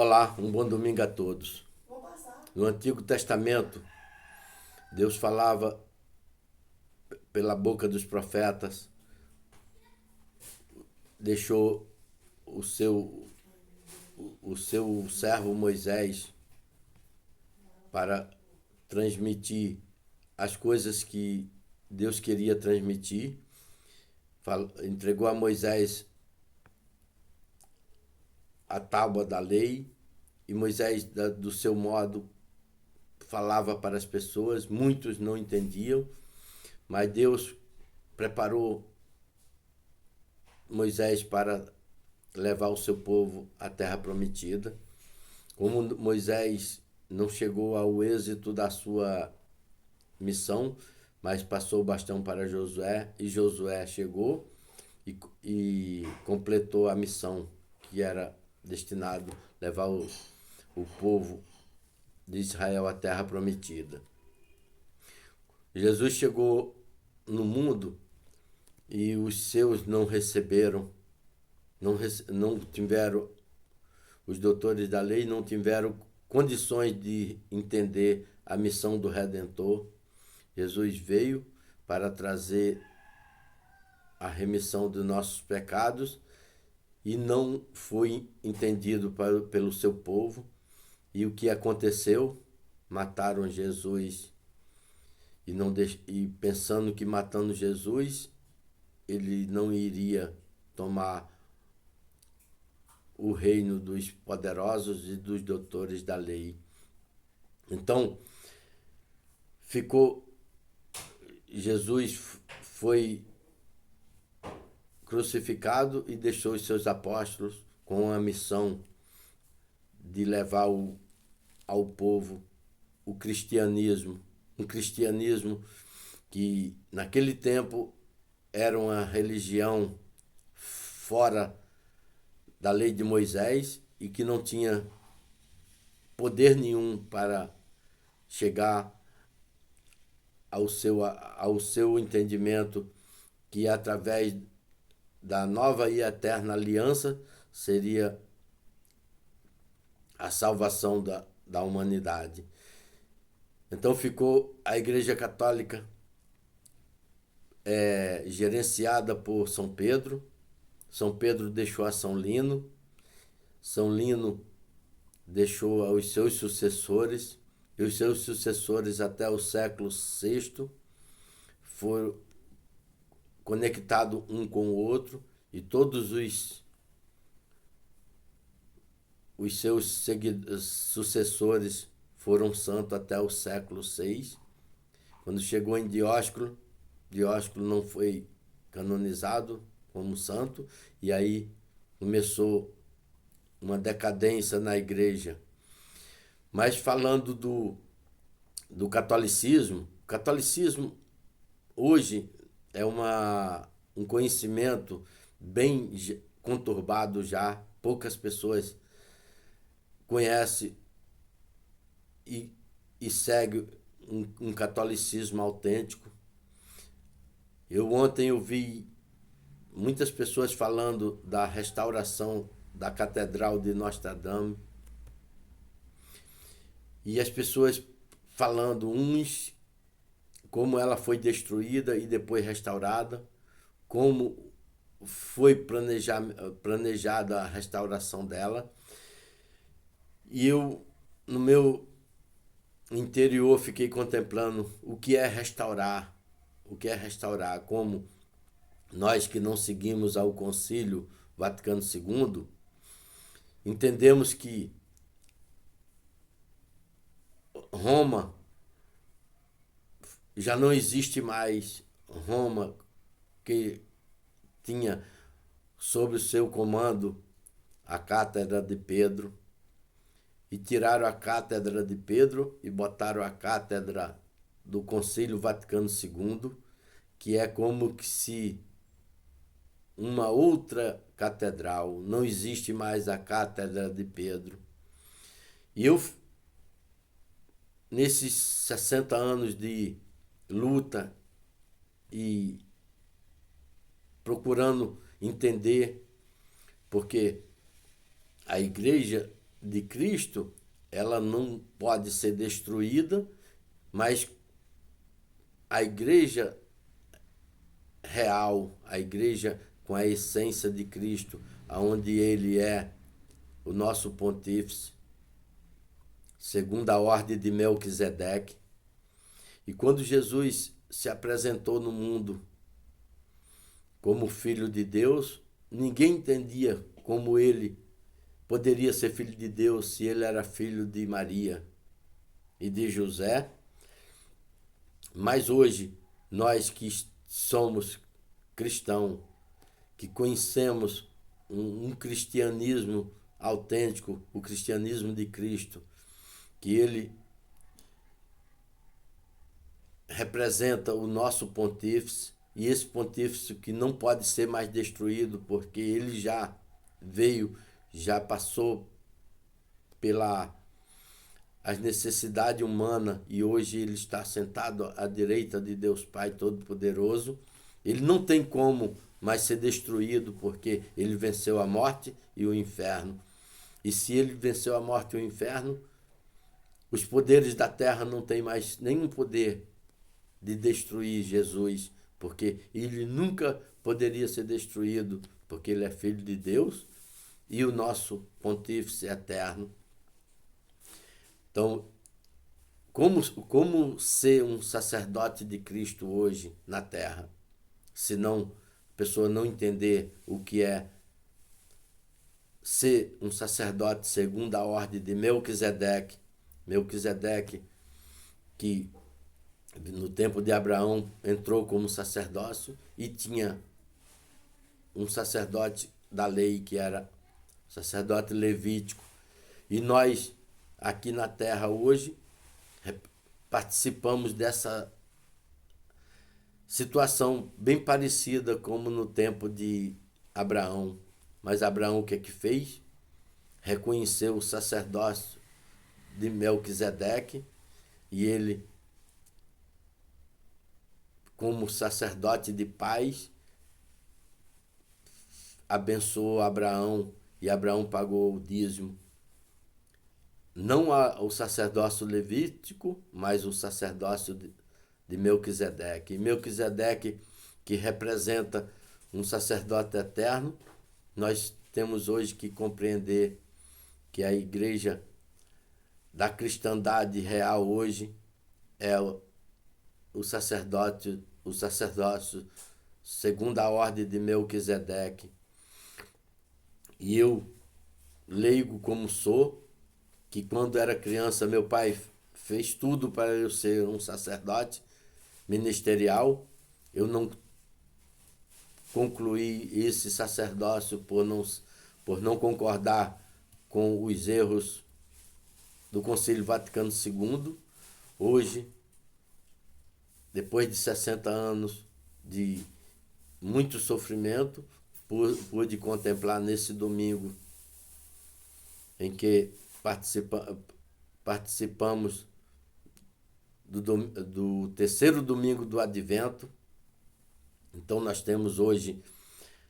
Olá, um bom domingo a todos. Vou passar. No Antigo Testamento, Deus falava pela boca dos profetas, deixou o seu, o seu servo Moisés para transmitir as coisas que Deus queria transmitir. Entregou a Moisés a tábua da lei e Moisés, do seu modo, falava para as pessoas. Muitos não entendiam, mas Deus preparou Moisés para levar o seu povo à terra prometida. Como Moisés não chegou ao êxito da sua missão, mas passou o bastão para Josué, e Josué chegou e completou a missão que era destinado a levar o povo de Israel à terra prometida. Jesus chegou no mundo e os seus não receberam, não tiveram, os doutores da lei não tiveram condições de entender a missão do Redentor. Jesus veio para trazer a remissão dos nossos pecados e não foi entendido pelo seu povo. E o que aconteceu? Mataram Jesus e pensando que matando Jesus ele não iria tomar o reino dos poderosos e dos doutores da lei. Então, ficou Jesus foi crucificado e deixou os seus apóstolos com a missão de levar ao povo o cristianismo, um cristianismo que naquele tempo era uma religião fora da lei de Moisés e que não tinha poder nenhum para chegar ao seu entendimento que através da nova e eterna aliança seria a salvação da humanidade. Então ficou a Igreja Católica gerenciada por São Pedro. São Pedro deixou a São Lino. São Lino deixou aos seus sucessores, e os seus sucessores até o século VI foram conectados um com o outro, e todos os seus sucessores foram santos até o século VI. Quando chegou em Dióscoro, Dióscoro não foi canonizado como santo, e aí começou uma decadência na igreja. Mas falando do catolicismo, o catolicismo hoje é um conhecimento bem conturbado já, poucas pessoas conhecem e seguem um catolicismo autêntico. Ontem eu vi muitas pessoas falando da restauração da Catedral de Notre Dame, e as pessoas falando uns como ela foi destruída e depois restaurada, como foi planejada a restauração dela. E eu, no meu interior, fiquei contemplando o que é restaurar, como nós que não seguimos ao Concílio Vaticano II, entendemos que Roma já não existe mais. Roma, que tinha sob o seu comando a Cátedra de Pedro, e tiraram a Cátedra de Pedro e botaram a Cátedra do Concílio Vaticano II, que é como que se uma outra catedral, não existe mais a Cátedra de Pedro. E eu, nesses 60 anos de luta e procurando entender, porque a igreja de Cristo, ela não pode ser destruída, mas a igreja real, a igreja com a essência de Cristo, aonde ele é o nosso pontífice, segundo a ordem de Melquisedeque. E quando Jesus se apresentou no mundo como filho de Deus, ninguém entendia como ele poderia ser filho de Deus se ele era filho de Maria e de José. Mas hoje, nós que somos cristãos, que conhecemos um cristianismo autêntico, o cristianismo de Cristo, que ele representa o nosso pontífice, e esse pontífice que não pode ser mais destruído, porque ele já veio, já passou pela as necessidades humanas e hoje ele está sentado à direita de Deus Pai Todo-Poderoso. Ele não tem como mais ser destruído, porque ele venceu a morte e o inferno. E se ele venceu a morte e o inferno, os poderes da terra não têm mais nenhum poder de destruir Jesus, porque ele nunca poderia ser destruído, porque ele é filho de Deus e o nosso pontífice eterno. Então, como ser um sacerdote de Cristo hoje na terra, se não a pessoa não entender o que é ser um sacerdote segundo a ordem de Melquisedeque, que no tempo de Abraão entrou como sacerdócio e tinha um sacerdote da lei que era sacerdote levítico. E nós, aqui na terra hoje, participamos dessa situação bem parecida como no tempo de Abraão. Mas Abraão o que é que fez? Reconheceu o sacerdócio de Melquisedeque e ele, como sacerdote de paz, abençoou Abraão e Abraão pagou o dízimo. Não o sacerdócio levítico, mas o sacerdócio de Melquisedeque. E Melquisedeque, que representa um sacerdote eterno, nós temos hoje que compreender que a igreja da cristandade real hoje é o sacerdócio segundo a ordem de Melquisedeque. E eu, leigo como sou, que quando era criança meu pai fez tudo para eu ser um sacerdote ministerial. Eu não concluí esse sacerdócio por não concordar com os erros do Concílio Vaticano II. Hoje, depois de 60 anos de muito sofrimento, pude contemplar nesse domingo em que participamos do terceiro domingo do Advento. Então nós temos hoje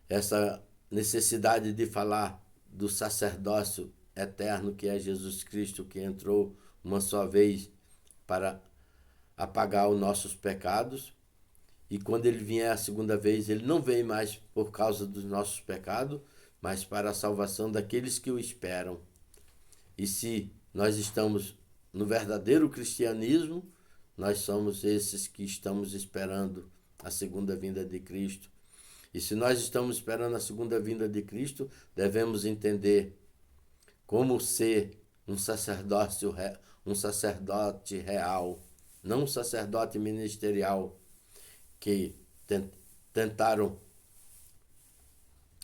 essa necessidade de falar do sacerdócio eterno que é Jesus Cristo, que entrou uma só vez para apagar os nossos pecados. E quando ele vier a segunda vez, ele não vem mais por causa dos nossos pecados, mas para a salvação daqueles que o esperam. E se nós estamos no verdadeiro cristianismo, nós somos esses que estamos esperando a segunda vinda de Cristo. E se nós estamos esperando a segunda vinda de Cristo, devemos entender como ser um sacerdote real, não um sacerdote ministerial, que tentaram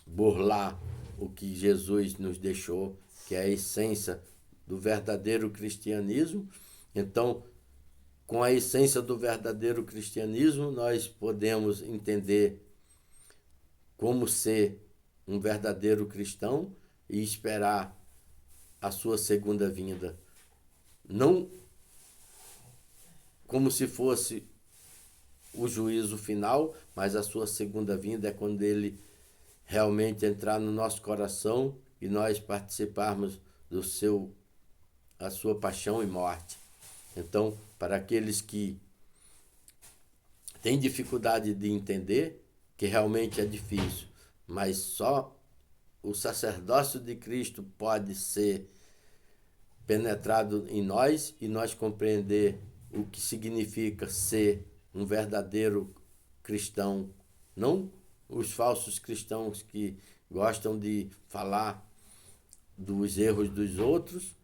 burlar o que Jesus nos deixou, que é a essência do verdadeiro cristianismo. Então, com a essência do verdadeiro cristianismo, nós podemos entender como ser um verdadeiro cristão e esperar a sua segunda vinda. Não como se fosse o juízo final, mas a sua segunda vinda é quando ele realmente entrar no nosso coração e nós participarmos a sua paixão e morte. Então, para aqueles que têm dificuldade de entender, que realmente é difícil, mas só o sacerdócio de Cristo pode ser penetrado em nós e nós compreender o que significa ser um verdadeiro cristão, não os falsos cristãos que gostam de falar dos erros dos outros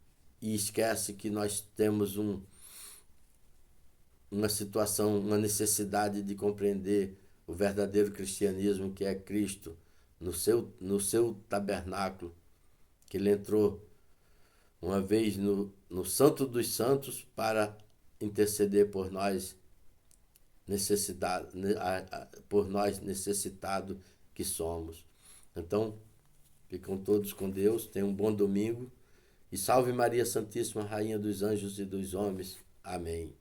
e esquece que nós temos uma situação, uma necessidade de compreender o verdadeiro cristianismo, que é Cristo, no seu tabernáculo, que ele entrou uma vez no Santo dos Santos para interceder por nós necessitados que somos. Então, ficam todos com Deus, tenham um bom domingo e salve Maria Santíssima, Rainha dos Anjos e dos Homens. Amém.